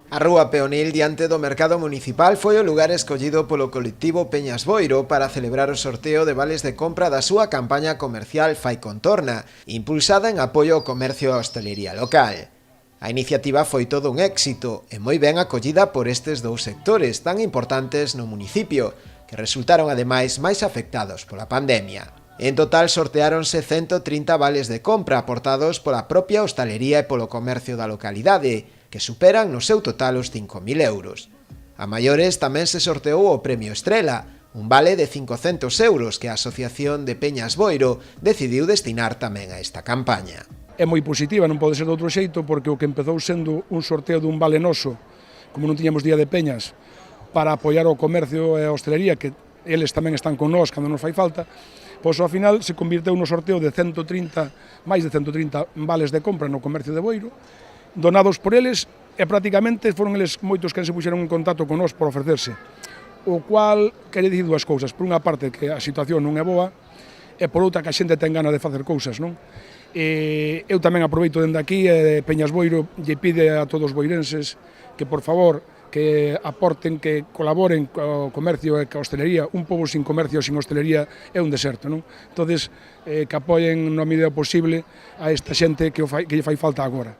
A rúa peonil diante do mercado municipal foi o lugar escollido polo colectivo Peñas Boiro para celebrar o sorteo de vales de compra da súa campaña comercial Fai Contorna, impulsada en apoio ao comercio e a hostalería local. A iniciativa foi todo un éxito e moi ben acollida por estes dous sectores tan importantes no municipio, que resultaron ademais máis afectados pola pandemia. En total sorteáronse 130 vales de compra aportados pola propia hostalería e polo comercio da localidade, que superan no seu total os 5.000 euros. A maiores tamén se sorteou o Premio Estrela, un vale de 500 euros que a Asociación de Peñas Boiro decidiu destinar tamén a esta campaña. É moi positiva, non pode ser de outro xeito, porque o que empezou sendo un sorteo dun vale noso, como non tiñamos día de peñas, para apoiar o comercio e a hostelería, que eles tamén están con nós cando nos fai falta, pois ao final se convirteu no sorteo de máis de 130 vales de compra no comercio de Boiro, donados por eles, e prácticamente foron eles moitos que se puxeron en contacto con nós por ofrecerse. O cual quere dicir dúas cousas: por unha parte que a situación non é boa, e por outra que a xente ten ganas de facer cousas, non? Eu tamén aproveito dende aquí, Peñas Boiro lle pide a todos os boirenses que por favor que aporten, que colaboren co comercio e ca hostelería. Un pobo sin comercio, sin hostelería é un deserto, non? Entonces, que apoien na medida posible a esta xente que lle fai falta agora.